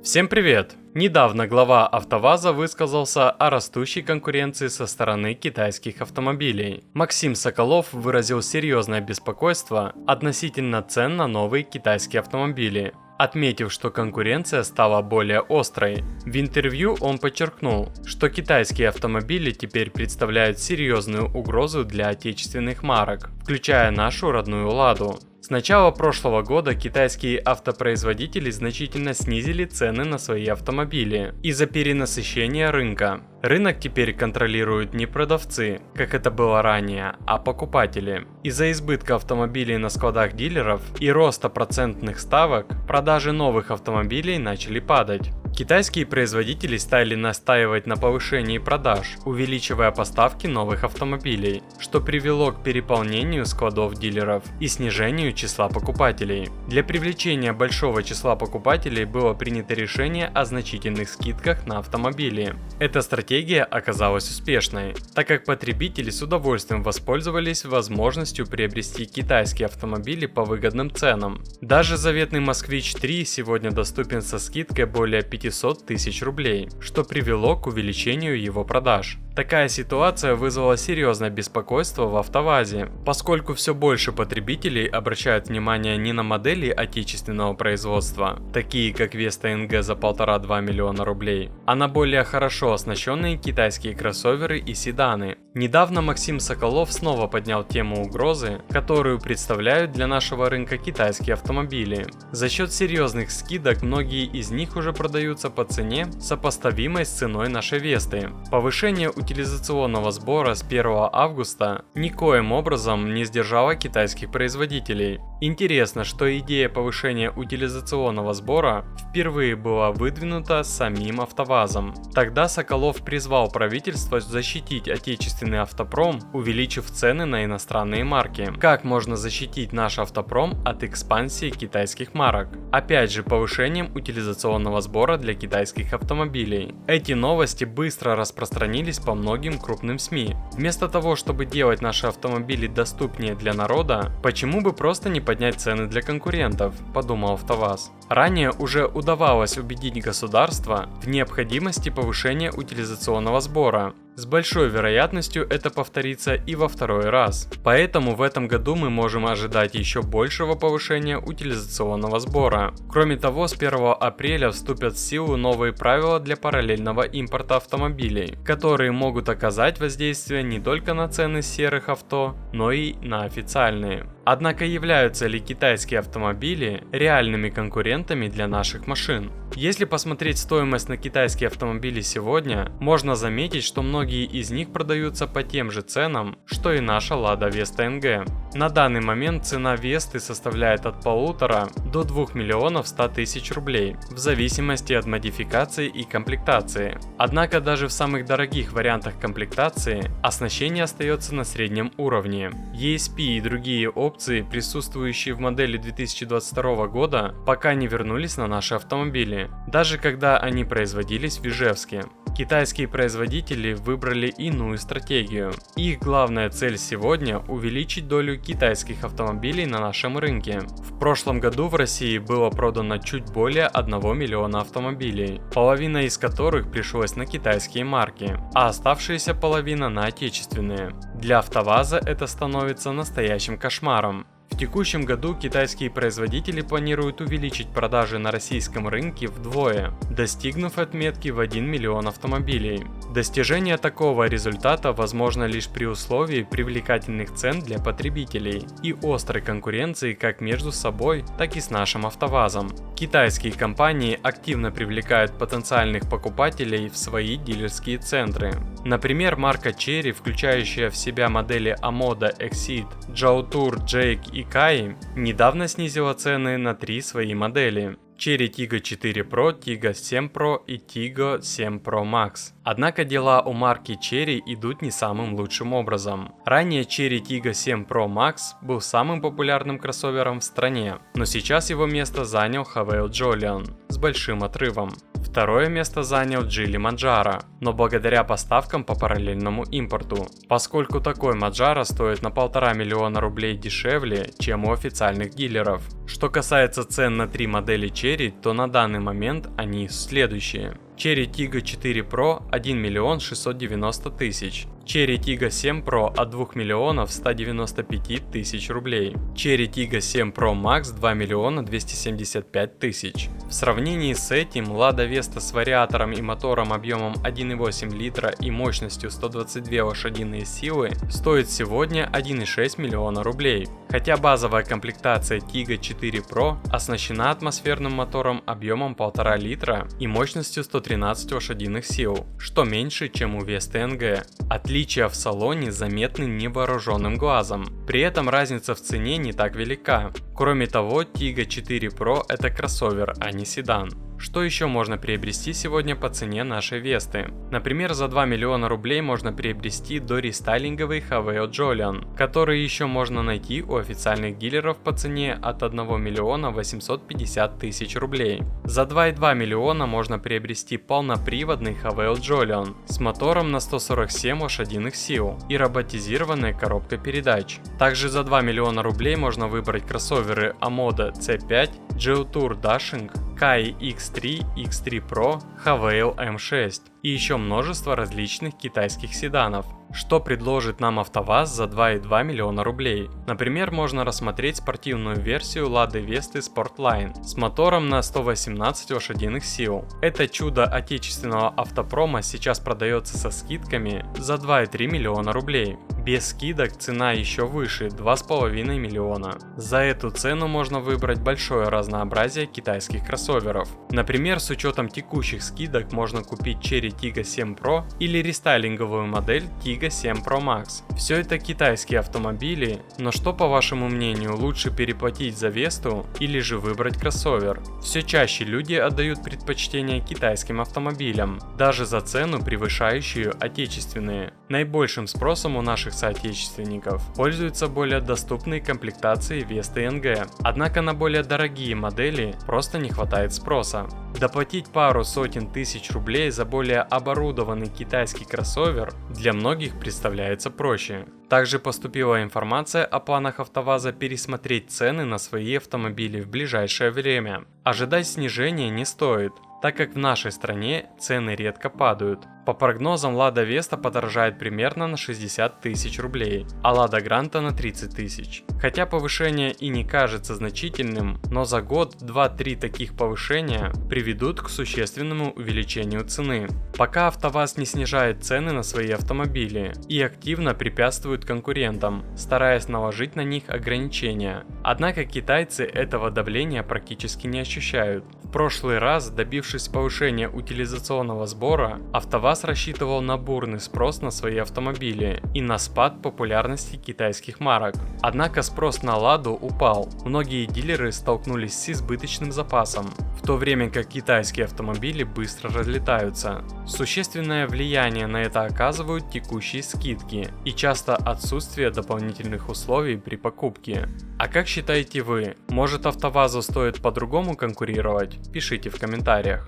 Всем привет! Недавно глава АвтоВАЗа высказался о растущей конкуренции со стороны китайских автомобилей. Максим Соколов выразил серьезное беспокойство относительно цен на новые китайские автомобили, отметив, что конкуренция стала более острой. В интервью он подчеркнул, что китайские автомобили теперь представляют серьезную угрозу для отечественных марок, включая нашу родную «Ладу». С начала прошлого года китайские автопроизводители значительно снизили цены на свои автомобили из-за перенасыщения рынка. Рынок теперь контролируют не продавцы, как это было ранее, а покупатели. Из-за избытка автомобилей на складах дилеров и роста процентных ставок, продажи новых автомобилей начали падать. Китайские производители стали настаивать на повышении продаж, увеличивая поставки новых автомобилей, что привело к переполнению складов дилеров и снижению числа покупателей. Для привлечения большого числа покупателей было принято решение о значительных скидках на автомобили. Эта стратегия оказалась успешной, так как потребители с удовольствием воспользовались возможностью приобрести китайские автомобили по выгодным ценам. Даже заветный Москвич 3 сегодня доступен со скидкой более 500 тысяч рублей, что привело к увеличению его продаж. Такая ситуация вызвала серьезное беспокойство в АвтоВАЗе, поскольку все больше потребителей обращают внимание не на модели отечественного производства, такие как Веста НГ за 1,5–2 миллиона рублей, а на более хорошо оснащенные китайские кроссоверы и седаны. Недавно Максим Соколов снова поднял тему угрозы, которую представляют для нашего рынка китайские автомобили. За счет серьезных скидок многие из них уже продаются по цене, сопоставимой с ценой нашей Весты. Повышение утилизационного сбора с 1 августа никоим образом не сдержало китайских производителей. Интересно, что идея повышения утилизационного сбора впервые была выдвинута самим АвтоВАЗом. Тогда Соколов призвал правительство защитить отечественный автопром, увеличив цены на иностранные марки. Как можно защитить наш автопром от экспансии китайских марок? Опять же, повышением утилизационного сбора для китайских автомобилей. Эти новости быстро распространились по многим крупным СМИ. Вместо того, чтобы делать наши автомобили доступнее для народа, почему бы просто не поднять цены для конкурентов, подумал АвтоВАЗ. Ранее уже удавалось убедить государство в необходимости повышения утилизационного сбора. С большой вероятностью это повторится и во второй раз. Поэтому в этом году мы можем ожидать еще большего повышения утилизационного сбора. Кроме того, с 1 апреля вступят в силу новые правила для параллельного импорта автомобилей, которые могут оказать воздействие не только на цены серых авто, но и на официальные. Однако являются ли китайские автомобили реальными конкурентами для наших машин? Если посмотреть стоимость на китайские автомобили сегодня, можно заметить, что многие из них продаются по тем же ценам, что и наша Лада Веста НГ. На данный момент цена Весты составляет от 1,5 до 2 миллионов 100 тысяч рублей, в зависимости от модификации и комплектации. Однако даже в самых дорогих вариантах комплектации оснащение остается на среднем уровне. ESP и другие опции, присутствующие в модели 2022 года, пока не вернулись на наши автомобили, даже когда они производились в Ижевске. Китайские производители выбрали иную стратегию. Их главная цель сегодня – увеличить долю китайских автомобилей на нашем рынке. В прошлом году в России было продано чуть более 1 миллиона автомобилей, половина из которых пришлось на китайские марки, а оставшаяся половина на отечественные. Для АвтоВАЗа это становится настоящим кошмаром. В текущем году китайские производители планируют увеличить продажи на российском рынке вдвое, достигнув отметки в 1 миллион автомобилей. Достижение такого результата возможно лишь при условии привлекательных цен для потребителей и острой конкуренции как между собой, так и с нашим АвтоВАЗом. Китайские компании активно привлекают потенциальных покупателей в свои дилерские центры. Например, марка Chery, включающая в себя модели Amoda, Exceed, Jautour, Jake и Kai, недавно снизила цены на 3 свои модели: Chery Tiggo 4 Pro, Tiggo 7 Pro и Tiggo 7 Pro Max. Однако дела у марки Chery идут не самым лучшим образом. Ранее Chery Tiggo 7 Pro Max был самым популярным кроссовером в стране, но сейчас его место занял Havail Jolion с большим отрывом. Второе место занял Geely Manjaro, но благодаря поставкам по параллельному импорту, поскольку такой Manjaro стоит на 1,5 миллиона рублей дешевле, чем у официальных дилеров. Что касается цен на 3 модели Cherry, то на данный момент они следующие. Cherry Tiggo 4 Pro 1 миллион 690 тысяч. Cherry Tiggo 7 Pro от 2 миллионов 195 тысяч рублей. Cherry Tiggo 7 Pro Max 2 миллиона 275 тысяч. В сравнении с этим Lada Vesta с вариатором и мотором объемом 1,8 литра и мощностью 122 лошадиные силы стоит сегодня 1,6 миллиона рублей. Хотя базовая комплектация Tiggo 4 Pro оснащена атмосферным мотором объемом 1,5 литра и мощностью 113 лошадиных сил, что меньше, чем у Vesты NG. Отличия в салоне заметны невооруженным глазом, при этом разница в цене не так велика. Кроме того, Tiggo 4 Pro это кроссовер, а не седан. Что еще можно приобрести сегодня по цене нашей Весты? Например, за 2 миллиона рублей можно приобрести дорестайлинговый Haveo Jolion, который еще можно найти у официальных дилеров по цене от 1 миллиона 850 тысяч рублей. За 2,2 миллиона можно приобрести полноприводный Haveo Jolion с мотором на 147 лошадиных сил и роботизированной коробкой передач. Также за 2 миллиона рублей можно выбрать кроссоверы Amoda C5, Geotour Dashing, Kai X3, X3 Pro, Haveo M6 и еще множество различных китайских седанов. Что предложит нам АвтоВАЗ за 2,2 миллиона рублей? Например, можно рассмотреть спортивную версию Lada Vesta Sportline с мотором на 118 лошадиных сил. Это чудо отечественного автопрома сейчас продается со скидками за 2,3 миллиона рублей. Без скидок цена еще выше, 2,5 миллиона. За эту цену можно выбрать большое разнообразие китайских кроссоверов. Например, с учетом текущих скидок можно купить Cherry Tiggo 7 Pro или рестайлинговую модель Tiggo 7 Pro Max. Все это китайские автомобили, но что, по вашему мнению, лучше переплатить за Весту или же выбрать кроссовер? Все чаще люди отдают предпочтение китайским автомобилям, даже за цену превышающую отечественные. Наибольшим спросом у наших соотечественников пользуются более доступные комплектации Vesты NG, однако на более дорогие модели просто не хватает спроса. Доплатить пару сотен тысяч рублей за более оборудованный китайский кроссовер для многих представляется проще. Также поступила информация о планах АвтоВАЗа пересмотреть цены на свои автомобили в ближайшее время. Ожидать снижения не стоит, так как в нашей стране цены редко падают. По прогнозам, Lada Vesta подорожает примерно на 60 тысяч рублей, а Lada Granta на 30 тысяч. Хотя повышение и не кажется значительным, но за год 2-3 таких повышения приведут к существенному увеличению цены. Пока АвтоВАЗ не снижает цены на свои автомобили и активно препятствует конкурентам, стараясь наложить на них ограничения. Однако китайцы этого давления практически не ощущают. В прошлый раз, добившись повышения утилизационного сбора, АвтоВАЗ рассчитывал на бурный спрос на свои автомобили и на спад популярности китайских марок. Однако спрос на Ладу упал, многие дилеры столкнулись с избыточным запасом, в то время как китайские автомобили быстро разлетаются. Существенное влияние на это оказывают текущие скидки и часто отсутствие дополнительных условий при покупке. А как считаете вы, может АвтоВАЗу стоит по-другому конкурировать? Пишите в комментариях.